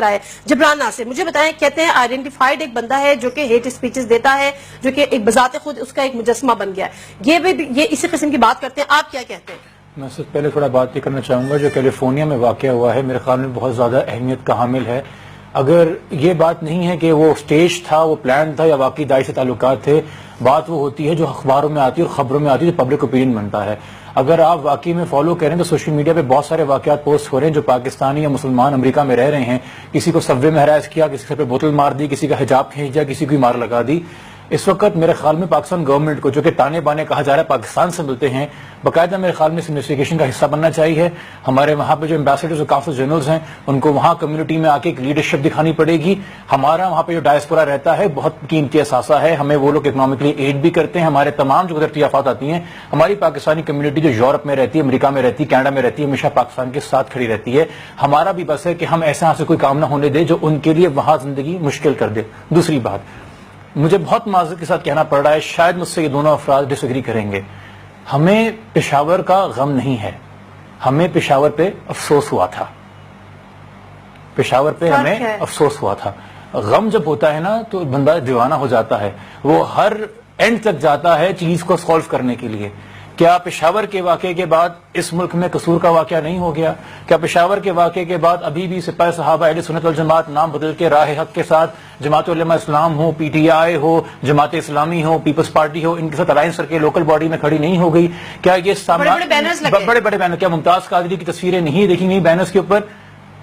کرائے جبران ناصر. مجھے بتائیں, کہتے ہیں آئیڈینٹیفائڈ ایک بندہ ہے جو کہ ہیٹ اسپیچز دیتا ہے, جو کہ ایک بذات خود اس کا ایک مجسمہ بن گیا ہے, یہ اسی قسم کی بات کرتے ہیں, آپ کیا کہتے ہیں؟ میں سب سے پہلے تھوڑا بات یہ کرنا چاہوں گا, جو کیلیفورنیا میں واقع ہوا ہے میرے خیال میں بہت زیادہ اہمیت کا حامل ہے. اگر یہ بات نہیں ہے کہ وہ سٹیج تھا, وہ پلان تھا, یا واقعی داعش سے تعلقات تھے, بات وہ ہوتی ہے جو اخباروں میں آتی ہے اور خبروں میں آتی ہے, جو پبلک اوپینین بنتا ہے. اگر آپ واقعی میں فالو کریں تو سوشل میڈیا پہ بہت سارے واقعات پوسٹ ہو رہے ہیں جو پاکستانی یا مسلمان امریکہ میں رہ رہے ہیں. کسی کو سب وے میں ہراس کیا, کسی کے سر پہ بوتل مار دی, کسی کا حجاب کھینچ دیا, کسی کو مار لگا دی. اس وقت میرے خیال میں پاکستان گورنمنٹ کو, جو کہ تانے بانے کہا جا رہا ہے پاکستان سے ملتے ہیں, باقاعدہ میرے خیال میں اس انویسٹیگیشن کا حصہ بننا چاہیے. ہمارے وہاں پہ جو ایمبیسڈرز اور کانسل جنرلز ہیں ان کو وہاں کمیونٹی میں آ کے ایک لیڈرشپ دکھانی پڑے گی. ہمارا وہاں پہ جو ڈائسپورا رہتا ہے بہت قیمتی اثاثہ ہے, ہمیں وہ لوگ اکنامکلی ایڈ بھی کرتے ہیں. ہمارے تمام جو قدرتی آفات آتی ہیں, ہماری پاکستانی کمیونٹی جو یورپ میں رہتی ہے, امریکہ میں رہتی ہے, کینیڈا میں رہتی ہے, ہمیشہ پاکستان کے ساتھ کھڑی رہتی ہے. ہمارا بھی بس ہے کہ ہم ایسے یہاں سے کوئی کام نہ ہونے دے جو ان کے لیے وہاں زندگی مشکل کر دے. دوسری بات, مجھے بہت معذرت کے ساتھ کہنا پڑ رہا ہے, شاید مجھ سے یہ دونوں افراد ڈس ایگری کریں گے, ہمیں پشاور کا غم نہیں ہے, ہمیں پشاور پہ افسوس ہوا تھا. پشاور پہ ہمیں افسوس ہوا تھا. غم جب ہوتا ہے نا تو بندہ دیوانہ ہو جاتا ہے, وہ ہر اینڈ تک جاتا ہے چیز کو سالو کرنے کے لیے. کیا پشاور کے واقعے کے بعد اس ملک میں قصور کا واقعہ نہیں ہو گیا؟ کیا پشاور کے واقعے کے بعد ابھی بھی سپاہ صحابہ اہل سنت والجماعت نام بدل کے راہ حق کے ساتھ جماعت علماء اسلام ہو, P T I who, Jamaat Islami who, Peoples party ہو, ان کے ساتھ الائنس کر کے لوکل باڈی میں کھڑی نہیں ہو گئی؟ کیا یہ بڑے بڑے بینر, کیا ممتاز قادری کی تصویریں نہیں دیکھی گئی بینرز کے اوپر؟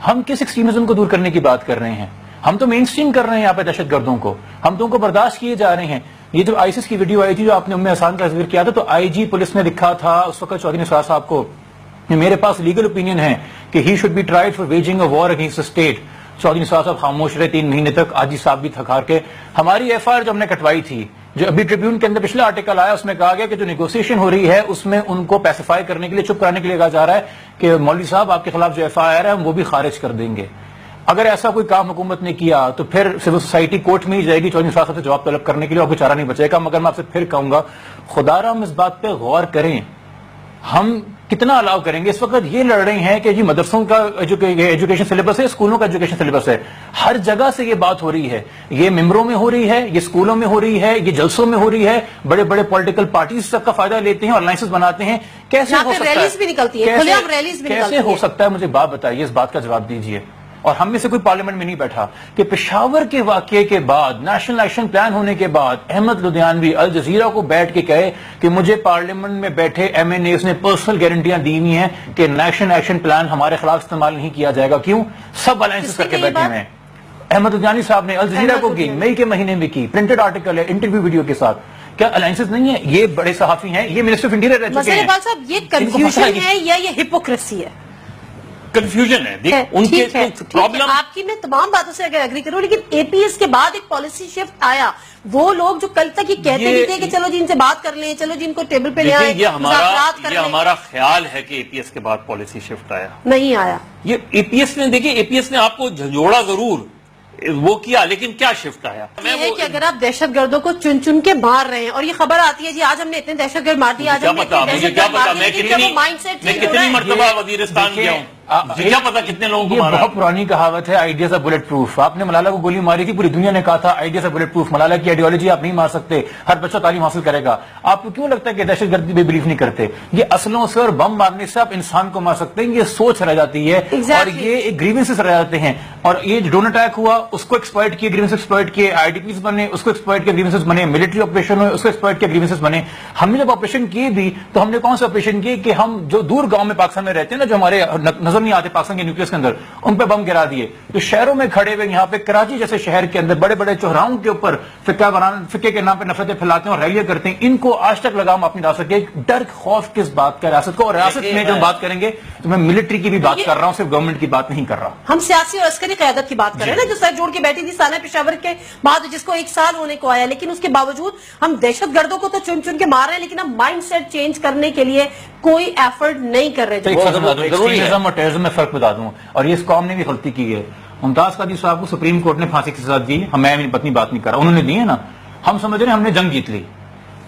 ہم کس ایکسٹریمزم کو دور کرنے کی بات کر رہے ہیں؟ ہم تو مین اسٹریم کر رہے ہیں یہاں پہ دہشت گردوں کو, ہم تو ان کو برداشت کیے جا رہے ہیں. یہ جو آئیسس کی ویڈیو آئی تھی جو آپ نے حسان کا تصویر کیا تھا, تو آئی جی پولیس نے لکھا تھا اس وقت چودھری نثار صاحب کو, میرے پاس لیگل اوپینین ہے کہ he should be tried for waging a war against the state. Chaudhry Nisar sahib خاموش رہے 3 مہینے تک, آج صاحب بھی تھکار کے. ہماری ایف آئی آر جو ہم نے کٹوائی تھی, جو ابھی ٹریبیون کے اندر پچھلا آرٹیکل آیا, اس میں کہا گیا کہ جو نیگوسیشن ہو رہی ہے اس میں ان کو پیسیفائی کرنے کے لیے, چپ کرانے کے لیے کہا جا رہا ہے کہ مولوی صاحب آپ کے خلاف جو ایف آئی آر ہے ہم وہ بھی خارج کر دیں گے. اگر ایسا کوئی کام حکومت نے کیا تو پھر سول سوسائٹی کورٹ میں ہی جائے گی چودھری نثار صاحب سے جواب طلب کرنے کے لیے, اور کوئی چارہ نہیں بچے گا. مگر میں آپ سے پھر کہوں گا, خدا را ہم اس بات پہ غور کریں, ہم کتنا الاؤ کریں گے؟ اس وقت یہ لڑ رہے ہیں کہ جی مدرسوں کا ایجوکیشن سلیبس ہے, اسکولوں کا ایجوکیشن سلیبس ہے. ہر جگہ سے یہ بات ہو رہی ہے, یہ ممبروں میں ہو رہی ہے, یہ اسکولوں میں ہو رہی ہے, یہ جلسوں میں ہو رہی ہے, بڑے بڑے پولیٹیکل پارٹیز سب کا فائدہ لیتے ہیں اور الائنسز بناتے ہیں. کیسے ہو سکتا ہے, کیسے ہو سکتا ہے؟ مجھے بات بتائیے, اس بات کا جواب دیجیے. اور ہم میں سے کوئی پارلیمنٹ میں نہیں بیٹھا کہ پشاور کے واقعے کے بعد, نیشنل ایکشن پلان ہونے کے بعد, احمد لدھیانوی الجزیرہ کو بیٹھ کے کہے کہ مجھے پارلیمنٹ میں بیٹھے ایم این ایز نے پرسنل گارنٹیاں دی ہوئی ہیں کہ نیشنل ایکشن پلان ہمارے خلاف استعمال نہیں کیا جائے گا. کیوں؟ سب الائنسز کر کے بیٹھے ہیں. احمد لدھیانوی صاحب نے الجزیرہ کو کی, مئی کے مہینے میں کی, پرنٹڈ آرٹیکل ہے, انٹرویو ویڈیو کے ساتھ. کیا الائنسز نہیں ہے؟ یہ بڑے صحافی ہیں, یہ منسٹر آف انٹیریئر رہ چکے ہیں. یہ کنفیوژن ہے یا یہ ہپوکریسی ہے؟ کنفیوژن ہے. ان کے پرابلم, آپ کی میں تمام باتوں سے اگر ایگری کروں, لیکن اے پی ایس کے بعد ایک پالیسی شفٹ آیا. وہ لوگ جو کل تک یہ کہتے بھی تھے کہ چلو جی ان سے بات کر لیں, چلو جی ان کو ٹیبل پہ لے آئیں, یہ ہمارا خیال ہے کہ اے پی ایس کے بعد پالیسی شفٹ آیا, نہیں آیا. یہ اے پی ایس نے, دیکھیے اے پی ایس نے آپ کو جھنجھوڑا ضرور وہ کیا, لیکن کیا شفٹ آیا؟ یہ ہے کہ اگر آپ دہشت گردوں کو چن چن کے مار رہے ہیں, اور یہ خبر آتی ہے جی آج ہم نے اتنے دہشت گرد مار دیا, میں کتنی مرتبہ وزیرستان گیا ہوں, کیا پتا کتنے لوگوں کو مارا. بہت پرانی کہاوت ہے, آئیڈیاز آف بلٹ پروف. آپ نے ملالہ کو گولی ماری تھی, پوری دنیا نے کہا تھا ideas of bullet proof. Malala کی آئیڈیالوجی آپ نہیں مار سکتے, ہر بچہ تعلیم حاصل کرے گا. آپ کو کیوں لگتا ہے کہ دہشت گردی پہ بلیف نہیں کرتے؟ یہ اسلحوں سے اور بم مارنے سے آپ انسان کو مار سکتے ہیں, یہ سوچ رہ جاتی ہے, اور یہ ایک گریونسز رہ جاتے ہیں. اور یہ ڈرون اٹیک ہوا, اس کو ایکسپلائٹ کیے, گریونسز ایکسپلائٹ کیے, آئی ڈی پیز بنے, اس کو ایکسپلائٹ کیے, گریونسز بنے, ملٹری آپریشن ہوئے, اس کو ایکسپلائٹ کیے, گریونسز بنے. ہم نے جب آپریشن کیے بھی تو ہم نے کون سے آپریشن کیے کہ ہم جو دور گاؤں میں پاکستان میں رہتے ہیں نا, جو ہمارے نظر نہیں آتے پاکستان کے نیوکلیس کے اندر, ان پہ بم گرا دیے. جو شہروں میں کھڑے ہوئے, یہاں پہ کراچی جیسے شہر کے اندر بڑے بڑے چوراہوں کے اوپر فقہ کے نام پہ نفرتیں پھیلاتے ہیں اور ریلیاں کرتے ہیں, ان کو آج تک لگام آپ نہیں ڈال سکے. ڈر خوف کس بات کا ریاست کو, اور ریاست میں جب بات کریں گے تو میں ملٹری کی بھی بات کر رہا ہوں, صرف گورنمنٹ کی بات نہیں کر رہا. ہم سیاسی اور عسکری قیادت کی بات کر رہے ہیں نا, جو سر جوڑ کے بیٹھی تھی سانحہ پشاور کے بعد, جس کو 1 سال ہونے کو آیا, لیکن اس کے باوجود ہم دہشت گردوں کو تو چن چن کے مار رہے ہیں, لیکن ہم مائنڈ سیٹ چینج کرنے کے لیے کوئی ایفرٹ نہیں کر رہے. ایکسٹریمزم اور ٹیررزم میں فرق بتا دوں, اور یہ اس قوم نے بھی غلطی کی ہے. ممتاز قادری صاحب کو سپریم کورٹ نے پھانسی کی سزا دی, میں اپنی بات نہیں کر رہا, انہوں نے دی ہے نا. ہم سمجھ رہے ہیں ہم نے جنگ جیت لی,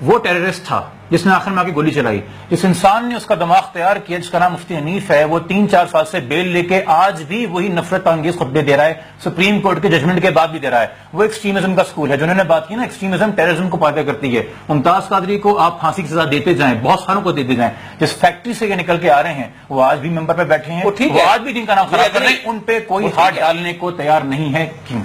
وہ ٹیررسٹ تھا, جس نے آخر میں آ کے گولی چلائی. اس انسان نے اس کا دماغ تیار کیا جس کا نام مفتی حنیف ہے. وہ 3-4 سال سے بیل لے کے آج بھی وہی نفرت انگیز خطبے دے رہا ہے, سپریم کورٹ کے ججمنٹ کے بعد بھی دے رہا ہے. وہ ایکسٹریمزم کا سکول ہے. جو انہوں نے بات کی نا, ایکسٹریمزم ٹیررزم کو پیدا کرتی ہے. ممتاز قادری کو آپ پھانسی کی سزا دیتے جائیں, بہت ساروں کو دیتے جائیں. جس فیکٹری سے یہ نکل کے آ رہے ہیں وہ آج بھی ممبر پہ بیٹھے ہیں, وہ آج بھی جن کا نام خراب کر رہے ہیں, ان پہ کوئی ہاتھ ڈالنے کو تیار نہیں ہے. کیوں؟